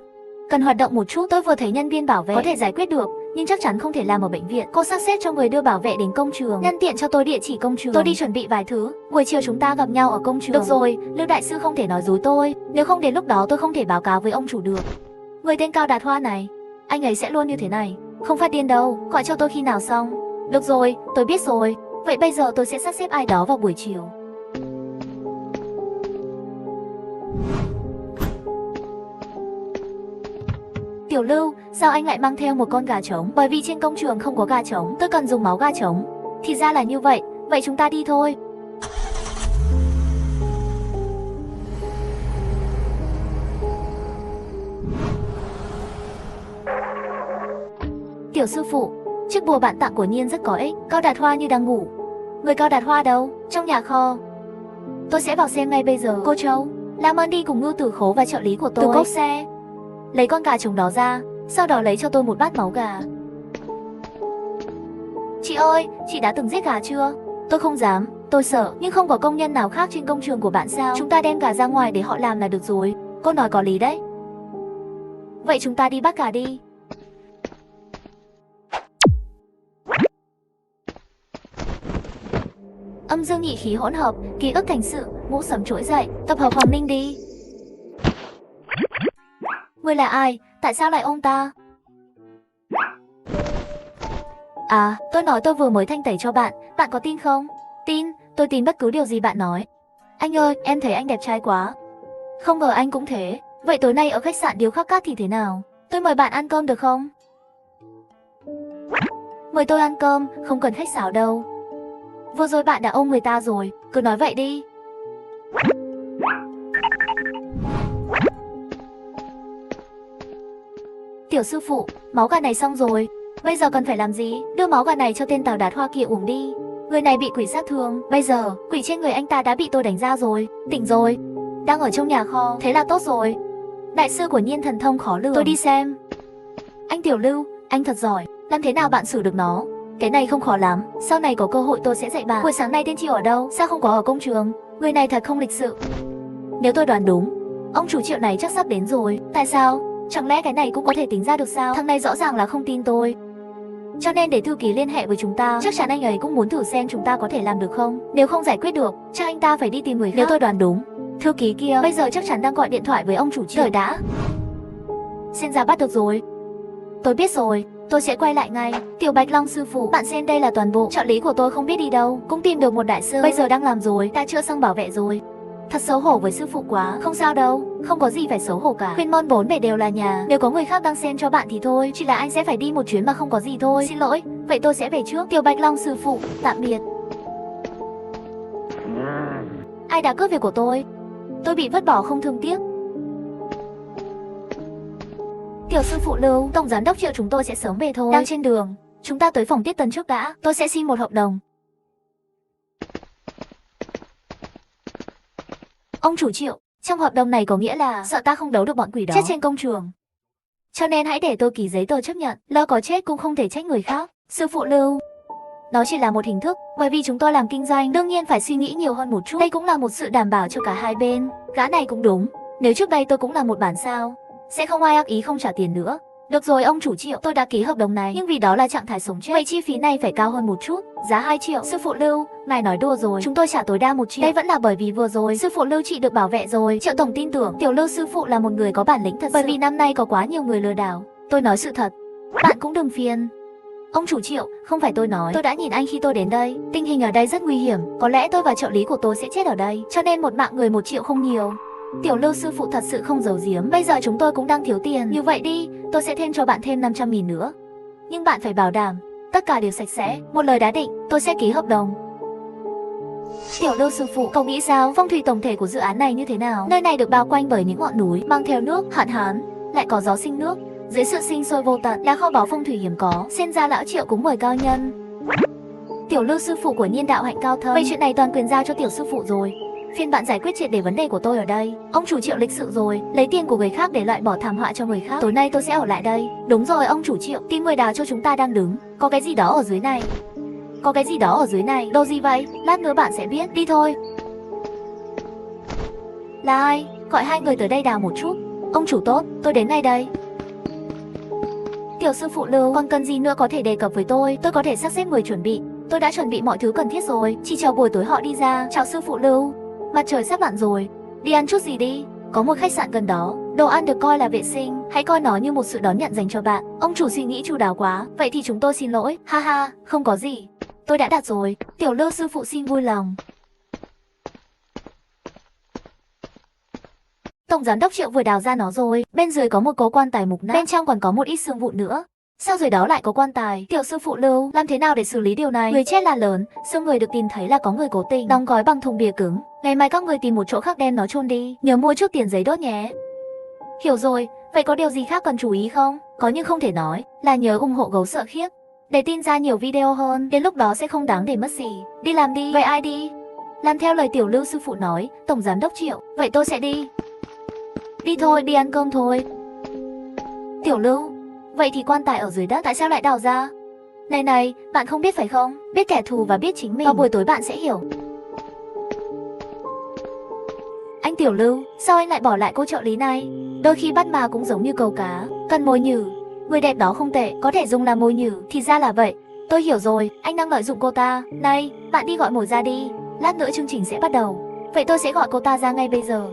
Speaker 2: Cần hoạt động một chút. Tôi vừa thấy nhân viên bảo vệ có thể giải quyết được, nhưng chắc chắn không thể làm ở bệnh viện. Cô sắp xếp cho người đưa bảo vệ đến công trường, nhân tiện cho tôi địa chỉ công trường. Tôi đi chuẩn bị vài thứ, buổi chiều chúng ta gặp nhau ở công trường. Được rồi, Lưu đại sư không thể nói dối tôi. Nếu không đến lúc đó tôi không thể báo cáo với ông chủ được. Người tên Cao Đạt Hoa này, anh ấy sẽ luôn như thế này. Không phát điên đâu, gọi cho tôi khi nào xong. Được rồi, tôi biết rồi. Vậy bây giờ tôi sẽ sắp xếp ai đó vào buổi chiều. Tiểu Lưu, sao anh lại mang theo một con gà trống? Bởi vì trên công trường không có gà trống, tôi cần dùng máu gà trống. Thì ra là như vậy, vậy chúng ta đi thôi. Tiểu sư phụ, chiếc bùa bạn tặng của Nhiên rất có ích. Cao Đạt Hoa như đang ngủ. Người Cao Đạt Hoa đâu? Trong nhà kho. Tôi sẽ vào xem ngay bây giờ. Cô Châu, làm ơn đi cùng Ngưu Tử Khố và trợ lý của tôi từ cốp xe lấy con gà trống đó ra, sau đó lấy cho tôi một bát máu gà. Chị ơi, chị đã từng giết gà chưa? Tôi không dám, tôi sợ. Nhưng không có công nhân nào khác trên công trường của bạn sao? Chúng ta đem gà ra ngoài để họ làm là được rồi. Cô nói có lý đấy. Vậy chúng ta đi bắt gà đi. Âm dương nhị khí hỗn hợp, ký ức thành sự, ngũ sấm trỗi dậy, tập hợp Hoàng Minh đi. Người là ai? Tại sao lại ôm ta? À, tôi nói tôi vừa mới thanh tẩy cho bạn, bạn có tin không? Tin, tôi tin bất cứ điều gì bạn nói. Anh ơi, em thấy anh đẹp trai quá. Không ngờ anh cũng thế. Vậy tối nay ở khách sạn Điêu Khắc Cát thì thế nào? Tôi mời bạn ăn cơm được không? Mời tôi ăn cơm, không cần khách sáo đâu. Vừa rồi bạn đã ôm người ta rồi, cứ nói vậy đi. Tiểu sư phụ, máu gà này xong rồi. Bây giờ cần phải làm gì? Đưa máu gà này cho tên Tào Đạt Hoa kia uống đi. Người này bị quỷ sát thương. Bây giờ, quỷ trên người anh ta đã bị tôi đánh ra rồi. Tỉnh rồi. Đang ở trong nhà kho. Thế là tốt rồi. Đại sư của Nhiên thần thông khó lường. Tôi đi xem. Anh Tiểu Lưu, anh thật giỏi. Làm thế nào bạn xử được nó? Cái này không khó lắm. Sau này có cơ hội tôi sẽ dạy bạn. Buổi sáng nay tên Triệu ở đâu? Sao không có ở công trường? Người này thật không lịch sự. Nếu tôi đoán đúng, ông chủ Triệu này chắc sắp đến rồi. Tại sao? Chẳng lẽ cái này cũng có thể tính ra được sao? Thằng này rõ ràng là không tin tôi. Cho nên để thư ký liên hệ với chúng ta. Chắc chắn anh ấy cũng muốn thử xem chúng ta có thể làm được không. Nếu không giải quyết được, chắc anh ta phải đi tìm người khác. Nếu tôi đoán đúng, thư ký kia bây giờ chắc chắn đang gọi điện thoại với ông chủ Triệu. Đợi đã. Xem ra bắt được rồi. Tôi biết rồi, tôi sẽ quay lại ngay. Tiểu Bạch Long sư phụ, bạn xem đây là toàn bộ. Trợ lý của tôi không biết đi đâu, cũng tìm được một đại sư. Bây giờ đang làm rồi, ta chữa xong bảo vệ rồi. Thật xấu hổ với sư phụ quá. Không sao đâu, không có gì phải xấu hổ cả. Khuyên môn bốn bể đều là nhà. Nếu có người khác đang xem cho bạn thì thôi. Chỉ là anh sẽ phải đi một chuyến mà không có gì thôi. Xin lỗi, vậy tôi sẽ về trước. Tiểu Bạch Long sư phụ, tạm biệt. Ai đã cướp việc của tôi? Tôi bị vứt bỏ không thương tiếc. Tiểu sư phụ Lưu, tổng giám đốc Triệu chúng tôi sẽ sớm về thôi. Đang trên đường, chúng ta tới phòng tiếp tân trước đã. Tôi sẽ xin một hợp đồng. Ông chủ Triệu, trong hợp đồng này có nghĩa là sợ ta không đấu được bọn quỷ đó chết trên công trường. Cho nên hãy để tôi ký giấy tờ chấp nhận. Lo có chết cũng không thể trách người khác. Sư phụ Lưu, đó chỉ là một hình thức, bởi vì chúng tôi làm kinh doanh, đương nhiên phải suy nghĩ nhiều hơn một chút. Đây cũng là một sự đảm bảo cho cả hai bên. Gã này cũng đúng, nếu trước đây tôi cũng là một bản sao, sẽ không ai ác ý không trả tiền nữa. Được rồi ông chủ Triệu, tôi đã ký hợp đồng này, nhưng vì đó là trạng thái sống chết, vậy chi phí này phải cao hơn một chút, giá 2 triệu. Sư phụ Lưu, ngài nói đùa rồi, chúng tôi trả tối đa 1 triệu. Đây vẫn là bởi vì vừa rồi sư phụ Lưu chị được bảo vệ rồi. Triệu tổng tin tưởng Tiểu Lưu sư phụ là một người có bản lĩnh thật, bởi vì năm nay có quá nhiều người lừa đảo. Tôi nói sự thật, bạn cũng đừng phiền. Ông chủ Triệu, không phải tôi nói, tôi đã nhìn anh khi tôi đến đây, tình hình ở đây rất nguy hiểm, có lẽ tôi và trợ lý của tôi sẽ chết ở đây, cho nên một mạng người 1 triệu không nhiều. Tiểu Lưu sư phụ thật sự không giấu giếm, bây giờ chúng tôi cũng đang thiếu tiền, như vậy đi, tôi sẽ thêm cho bạn thêm 500.000 nữa. Nhưng bạn phải bảo đảm, tất cả đều sạch sẽ, một lời đã định, tôi sẽ ký hợp đồng. Tiểu Lưu sư phụ, cậu nghĩ sao, phong thủy tổng thể của dự án này như thế nào? Nơi này được bao quanh bởi những ngọn núi, mang theo nước, hạn hán, lại có gió sinh nước. Dưới sự sinh sôi vô tận là kho báu phong thủy hiếm có, xem ra lão Triệu cũng mời cao nhân. Tiểu Lưu sư phụ của Nhiên đạo hạnh cao thâm, vậy chuyện này toàn quyền giao cho tiểu sư phụ rồi. Phiên bạn giải quyết triệt để vấn đề của tôi ở đây. Ông chủ Triệu lịch sự rồi, lấy tiền của người khác để loại bỏ thảm họa cho người khác. Tối nay tôi sẽ ở lại đây. Đúng rồi ông chủ Triệu, tìm người đào cho chúng ta đang đứng. Có cái gì đó ở dưới này. Có cái gì đó ở dưới này. Đâu gì vậy? Lát nữa bạn sẽ biết. Đi thôi. Là ai? Gọi hai người tới đây đào một chút. Ông chủ tốt, tôi đến ngay đây. Tiểu sư phụ Lưu, còn cần gì nữa có thể đề cập với tôi có thể sắp xếp người chuẩn bị. Tôi đã chuẩn bị mọi thứ cần thiết rồi, chỉ chờ buổi tối họ đi ra. Chào sư phụ Lưu. Mặt trời sắp lặn rồi, đi ăn chút gì đi. Có một khách sạn gần đó, đồ ăn được coi là vệ sinh, hãy coi nó như một sự đón nhận dành cho bạn. Ông chủ suy nghĩ chu đáo quá, vậy thì chúng tôi xin lỗi. Ha ha, không có gì, tôi đã đặt rồi. Tiểu Lưu sư phụ xin vui lòng. Tổng giám đốc Triệu vừa đào ra nó rồi, bên dưới có một cố quan tài mục nát, bên trong còn có một ít xương vụn nữa. Sao dưới đó lại có quan tài? Tiểu sư phụ Lưu, làm thế nào để xử lý điều này? Người chết là lớn, xương người được tìm thấy là có người cố tình đóng gói bằng thùng bìa cứng. Ngày mai các người tìm một chỗ khác đem nó chôn đi, nhớ mua chút tiền giấy đốt nhé. Hiểu rồi, vậy có điều gì khác cần chú ý không? Có nhưng không thể nói, là nhớ ủng hộ Gấu Sợ Khiếp để tin ra nhiều video hơn, đến lúc đó sẽ không đáng để mất gì. Đi làm đi. Vậy ai đi? Làm theo lời Tiểu Lưu sư phụ nói, tổng giám đốc Triệu. Vậy tôi sẽ đi. Đi thôi, đi ăn cơm thôi. Tiểu Lưu, vậy thì quan tài ở dưới đất tại sao lại đào ra? Này này, bạn không biết phải không? Biết kẻ thù và biết chính mình, vào buổi tối bạn sẽ hiểu. Anh Tiểu Lưu, sao anh lại bỏ lại cô trợ lý này? Đôi khi bắt ma cũng giống như câu cá, cần mồi nhử. Người đẹp đó không tệ, có thể dùng làm mồi nhử, thì ra là vậy. Tôi hiểu rồi, anh đang lợi dụng cô ta. Này, bạn đi gọi mồi ra đi, lát nữa chương trình sẽ bắt đầu. Vậy tôi sẽ gọi cô ta ra ngay bây giờ.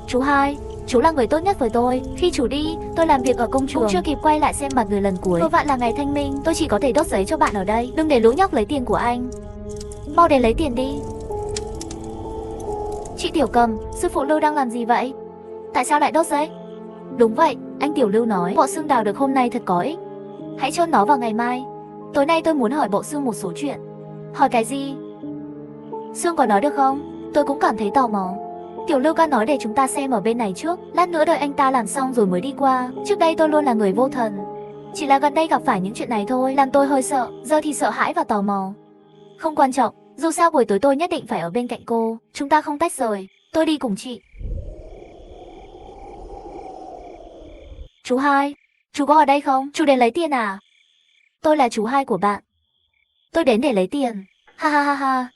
Speaker 2: Chú hai, chú là người tốt nhất với tôi. Khi chú đi, tôi làm việc ở công trường, cũng chưa kịp quay lại xem mặt người lần cuối. Vừa vặn là ngày thanh minh, tôi chỉ có thể đốt giấy cho bạn ở đây. Đừng để lũ nhóc lấy tiền của anh. Mau đến lấy tiền đi. Chị Tiểu Cầm, sư phụ Lưu đang làm gì vậy? Tại sao lại đốt giấy? Đúng vậy, anh Tiểu Lưu nói bộ xương đào được hôm nay thật có ích. Hãy chôn nó vào ngày mai. Tối nay tôi muốn hỏi bộ xương một số chuyện. Hỏi cái gì? Xương có nói được không? Tôi cũng cảm thấy tò mò. Tiểu Lưu ca nói để chúng ta xem ở bên này trước, lát nữa đợi anh ta làm xong rồi mới đi qua. Trước đây tôi luôn là người vô thần, chỉ là gần đây gặp phải những chuyện này thôi, làm tôi hơi sợ, giờ thì sợ hãi và tò mò. Không quan trọng, dù sao buổi tối tôi nhất định phải ở bên cạnh cô, chúng ta không tách rời, tôi đi cùng chị. Chú hai, chú có ở đây không? Chú đến lấy tiền à? Tôi là chú hai của bạn. Tôi đến để lấy tiền. Ha ha ha ha.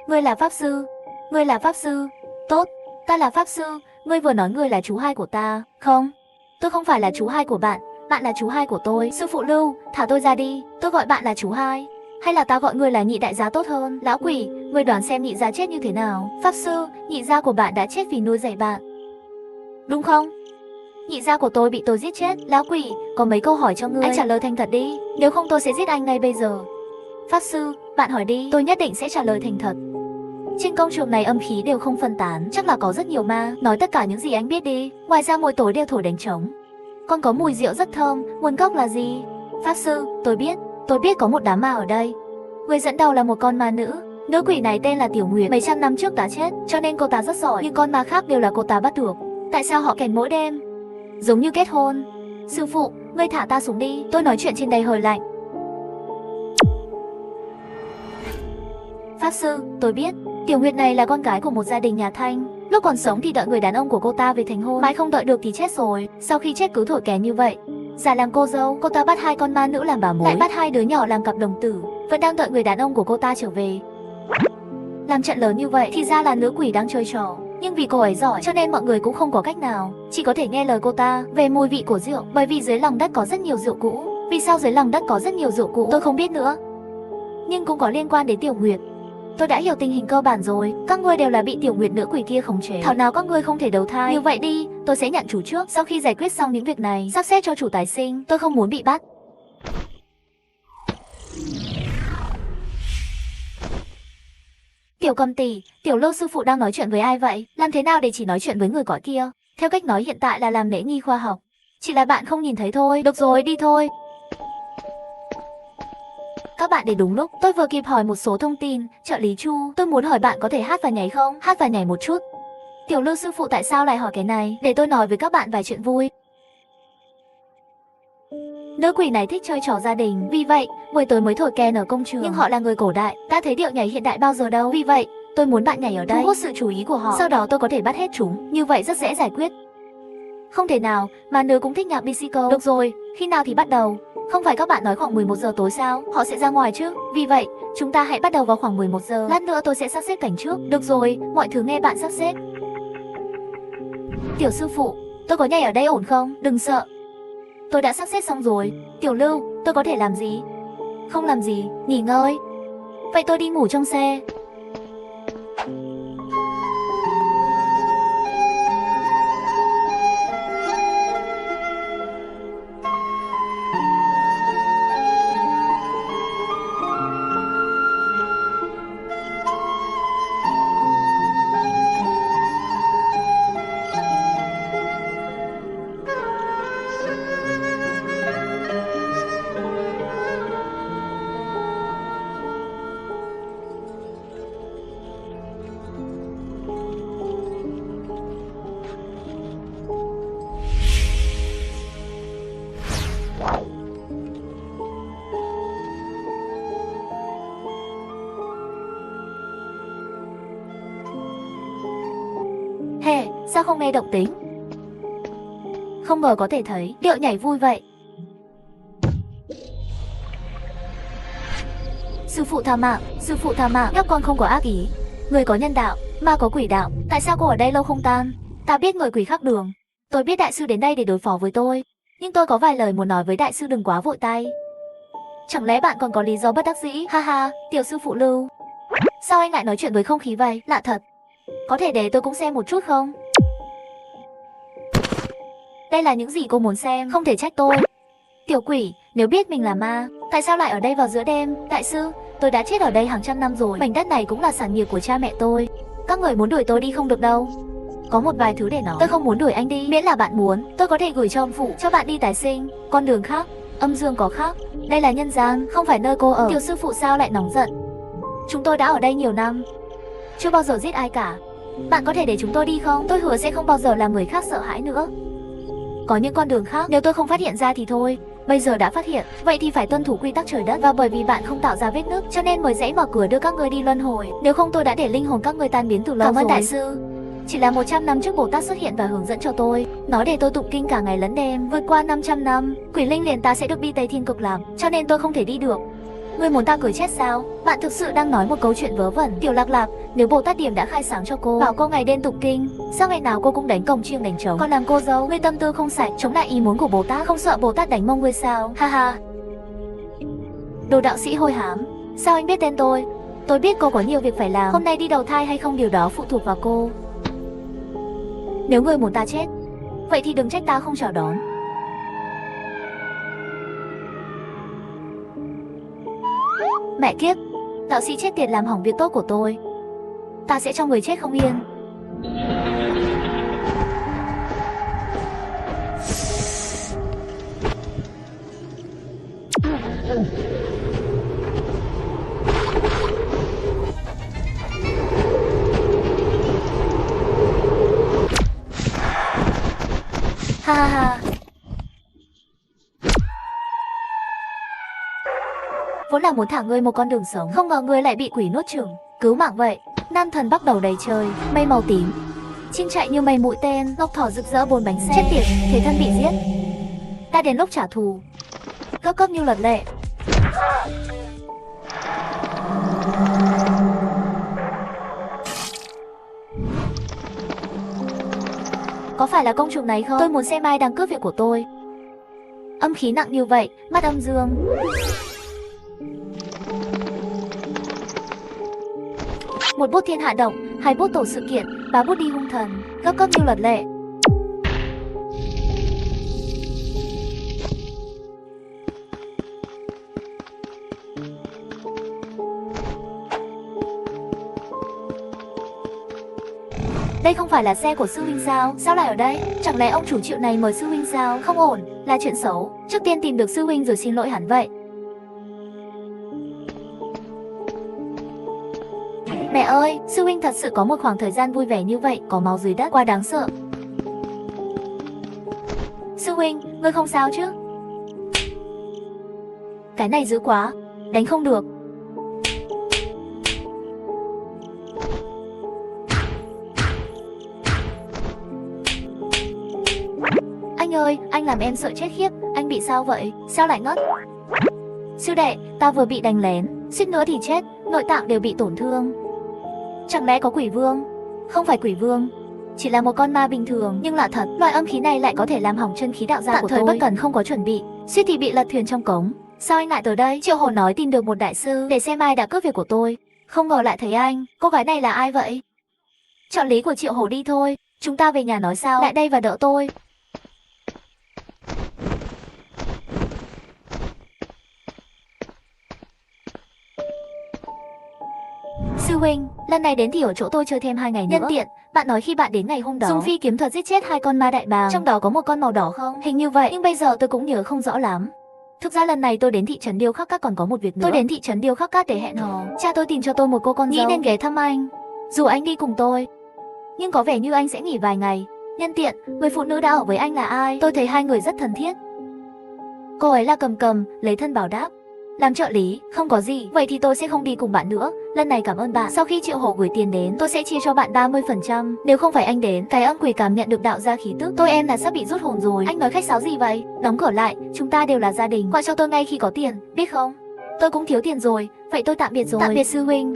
Speaker 2: Ngươi là pháp sư. Ngươi là pháp sư. Tốt, ta là pháp sư. Ngươi vừa nói ngươi là chú hai của ta. Không, tôi không phải là chú hai của bạn. Bạn là chú hai của tôi. Sư phụ Lưu, thả tôi ra đi. Tôi gọi bạn là chú hai. Hay là ta gọi ngươi là nhị đại gia tốt hơn? Lão quỷ, ngươi đoán xem nhị gia chết như thế nào? Pháp sư, nhị gia của bạn đã chết vì nuôi dạy bạn, đúng không? Nhị gia của tôi bị tôi giết chết. Lão quỷ, có mấy câu hỏi cho ngươi, anh trả lời thành thật đi, nếu không tôi sẽ giết anh ngay bây giờ. Pháp sư, bạn hỏi đi, tôi nhất định sẽ trả lời thành thật. Trên công trường này âm khí đều không phân tán, chắc là có rất nhiều ma. Nói tất cả những gì anh biết đi. Ngoài ra mỗi tối đều thổi đánh trống. Còn có mùi rượu rất thơm, nguồn gốc là gì? Pháp sư, tôi biết có một đám ma ở đây. Người dẫn đầu là một con ma nữ. Nữ quỷ này tên là Tiểu Nguyệt, mấy trăm năm trước đã chết, cho nên cô ta rất giỏi, nhưng con ma khác đều là cô ta bắt được. Tại sao họ kèn mỗi đêm? Giống như kết hôn. Sư phụ, ngươi thả ta xuống đi, tôi nói chuyện trên đây hơi lạnh. Pháp sư, tôi biết, Tiểu Nguyệt này là con gái của một gia đình nhà Thanh. Lúc còn sống thì đợi người đàn ông của cô ta về thành hôn, mãi không đợi được thì chết rồi. Sau khi chết cứ thổi kèn như vậy. Giả làm cô dâu, cô ta bắt hai con ma nữ làm bà mối, lại bắt hai đứa nhỏ làm cặp đồng tử, vẫn đang đợi người đàn ông của cô ta trở về. Làm trận lớn như vậy thì ra là nữ quỷ đang chơi trò. Nhưng vì cô ấy giỏi cho nên mọi người cũng không có cách nào, chỉ có thể nghe lời cô ta về mùi vị của rượu, bởi vì dưới lòng đất có rất nhiều rượu cũ. Vì sao dưới lòng đất có rất nhiều rượu cũ tôi không biết nữa, nhưng cũng có liên quan đến Tiểu Nguyệt. Tôi đã hiểu tình hình cơ bản rồi, các ngươi đều là bị Tiểu Nguyệt nữ quỷ kia khống chế. Thảo nào các ngươi không thể đầu thai. Như vậy đi, tôi sẽ nhận chủ trước, sau khi giải quyết xong những việc này, sắp xếp cho chủ tái sinh. Tôi không muốn bị bắt. Tiểu Cầm tỷ, Tiểu Lưu sư phụ đang nói chuyện với ai vậy? Làm thế nào để chỉ nói chuyện với người cõi kia? Theo cách nói hiện tại là làm lễ nghi khoa học. Chỉ là bạn không nhìn thấy thôi. Được rồi, đi thôi. Các bạn đến đúng lúc, tôi vừa kịp hỏi một số thông tin. Trợ lý Chu, tôi muốn hỏi bạn có thể hát và nhảy không? Hát và nhảy một chút. Tiểu Lưu sư phụ tại sao lại hỏi cái này? Để tôi nói với các bạn vài chuyện vui. Nữ quỷ này thích chơi trò gia đình, vì vậy buổi tối mới thổi kèn ở công trường. Nhưng họ là người cổ đại, đã thấy điệu nhảy hiện đại bao giờ đâu. Vì vậy tôi muốn bạn nhảy ở đây, thu hút sự chú ý của họ. Sau đó tôi có thể bắt hết chúng, như vậy rất dễ giải quyết. Không thể nào, mà nữ cũng thích nhạc disco. Được rồi, khi nào thì bắt đầu? Không phải các bạn nói khoảng 11 giờ tối sao? Họ sẽ ra ngoài chứ. Vì vậy chúng ta hãy bắt đầu vào khoảng 11 giờ. Lát nữa tôi sẽ sắp xếp cảnh trước. Được rồi, mọi thứ nghe bạn sắp xếp. Tiểu sư phụ, tôi có nhảy ở đây ổn không? Đừng sợ, tôi đã sắp xếp xong rồi. Tiểu Lưu, tôi có thể làm gì? Không làm gì, nghỉ ngơi. Vậy tôi đi ngủ trong xe. Hè, sao không nghe động tính? Không ngờ có thể thấy điệu nhảy vui vậy. Sư phụ tha mạng, sư phụ tha mạng, nhóc con không có ác ý. Người có nhân đạo, ma có quỷ đạo. Tại sao cô ở đây lâu không tan? Ta biết người quỷ khác đường. Tôi biết đại sư đến đây để đối phó với tôi, nhưng tôi có vài lời muốn nói với đại sư, đừng quá vội tay. Chẳng lẽ bạn còn có lý do bất đắc dĩ? Ha ha, tiểu sư phụ Lưu, sao anh lại nói chuyện với không khí vậy? Lạ thật. Có thể để tôi cũng xem một chút không? Đây là những gì cô muốn xem, không thể trách tôi. Tiểu quỷ, nếu biết mình là ma, tại sao lại ở đây vào giữa đêm? Đại sư, tôi đã chết ở đây hàng trăm năm rồi. Mảnh đất này cũng là sản nghiệp của cha mẹ tôi. Các người muốn đuổi tôi đi không được đâu. Có một vài thứ để nói. Tôi không muốn đuổi anh đi, miễn là bạn muốn. Tôi có thể gửi cho ông phụ, cho bạn đi tái sinh. Con đường khác, âm dương có khác. Đây là nhân gian, không phải nơi cô ở. Tiểu sư phụ sao lại nóng giận? Chúng tôi đã ở đây nhiều năm, chưa bao giờ giết ai cả. Bạn có thể để chúng tôi đi không? Tôi hứa sẽ không bao giờ làm người khác sợ hãi nữa. Có những con đường khác, nếu tôi không phát hiện ra thì thôi. Bây giờ đã phát hiện, vậy thì phải tuân thủ quy tắc trời đất. Và bởi vì bạn không tạo ra vết nứt, cho nên mới dễ mở cửa đưa các ngươi đi luân hồi. Nếu không tôi đã để linh hồn các ngươi tan biến từ lâu rồi. Cảm ơn đại sư. Chỉ là 100 năm trước Bồ Tát xuất hiện và hướng dẫn cho tôi, nói để tôi tụng kinh cả ngày lẫn đêm. Vượt qua 500 năm, quỷ linh liền ta sẽ được đi Tây Thiên Cực Lạc, cho nên tôi không thể đi được. Ngươi muốn ta cười chết sao? Bạn thực sự đang nói một câu chuyện vớ vẩn. Tiểu Lạc Lạc, nếu Bồ Tát Điểm đã khai sáng cho cô, bảo cô ngày đêm tụng kinh, sao ngày nào cô cũng đánh cồng chiêng đánh trống? Còn làm cô dâu, ngươi tâm tư không sạch, chống lại ý muốn của Bồ Tát, không sợ Bồ Tát đánh mông ngươi sao? Ha ha. Đồ đạo sĩ hôi hám, sao anh biết tên tôi? Tôi biết cô có nhiều việc phải làm. Hôm nay đi đầu thai hay không điều đó phụ thuộc vào cô. Nếu ngươi muốn ta chết, vậy thì đừng trách ta không chào đón. Mẹ kiếp, đạo sĩ chết tiệt làm hỏng việc tốt của tôi. Ta sẽ cho người chết không yên. vốn là muốn thả ngươi một con đường sống, không ngờ ngươi lại bị quỷ nuốt chửng. Cứu mạng vậy. Nam thần bắt đầu đầy trời, mây màu tím. Chim chạy như mây mũi tên, ngọc thỏ rực rỡ 4 bánh xe. Chết tiệt, thế thân bị giết. Đã đến lúc trả thù. Cấp cấp như luật lệ. Có phải là công chúa này không? Tôi muốn xem ai đang cướp việc của tôi. Âm khí nặng như vậy, mắt âm dương. Một bút thiên hạ động, 2 bút tổ sự kiện, 3 bút đi hung thần, cấp cấp như luật lệ. Đây không phải là xe của sư huynh sao? Sao lại ở đây? Chẳng lẽ ông chủ triệu này mời sư huynh sao? Không ổn, là chuyện xấu. Trước tiên tìm được sư huynh rồi xin lỗi hắn vậy. Mẹ ơi, sư huynh thật sự có một khoảng thời gian vui vẻ như vậy, có máu dưới đất, quá đáng sợ. Sư huynh, ngươi không sao chứ? Cái này dữ quá, đánh không được. Anh ơi, anh làm em sợ chết khiếp, anh bị sao vậy? Sao lại ngất? Sư đệ, ta vừa bị đánh lén, suýt nữa thì chết, nội tạng đều bị tổn thương. Chẳng lẽ có quỷ vương? Không phải quỷ vương, chỉ là một con ma bình thường, nhưng lạ thật, loại âm khí này lại có thể làm hỏng chân khí đạo gia của tôi. Tạm thời bất cần không có chuẩn bị, suýt thì bị lật thuyền trong cống. Sao anh lại tới đây? Triệu Hổ nói tìm được một đại sư để xem ai đã cướp việc của tôi. Không ngờ lại thấy anh. Cô gái này là ai vậy? Chọn lý của Triệu Hổ đi thôi, chúng ta về nhà nói sao. Lại đây và đỡ tôi. Sư huynh, lần này đến thì ở chỗ tôi chơi thêm 2 ngày nữa. Nhân tiện, bạn nói khi bạn đến ngày hôm đó dùng phi kiếm thuật giết chết 2 con ma đại bàng, trong đó có một con màu đỏ không? Hình như vậy, nhưng bây giờ tôi cũng nhớ không rõ lắm. Thực ra lần này tôi đến thị trấn Điêu Khắc Các còn có một việc nữa. Tôi đến thị trấn Điêu Khắc Các để hẹn hò. Cha tôi tìm cho tôi một cô con dâu, nghĩ nên ghé thăm anh. Dù anh đi cùng tôi, nhưng có vẻ như anh sẽ nghỉ vài ngày. Nhân tiện, người phụ nữ đã ở với anh là ai? Tôi thấy 2 người rất thân thiết. Cô ấy là Cầm Cầm, lấy thân bảo đáp. Làm trợ lý, không có gì. Vậy thì tôi sẽ không đi cùng bạn nữa. Lần này cảm ơn bạn. Sau khi Triệu Hổ gửi tiền đến, tôi sẽ chia cho bạn 30%. Nếu không phải anh đến, cái âm quỷ cảm nhận được đạo gia khí tức. Tôi em là sắp bị rút hồn rồi. Anh nói khách sáo gì vậy? Đóng cửa lại, chúng ta đều là gia đình. Gọi cho tôi ngay khi có tiền, biết không? Tôi cũng thiếu tiền rồi. Vậy tôi tạm biệt rồi. Tạm biệt sư huynh.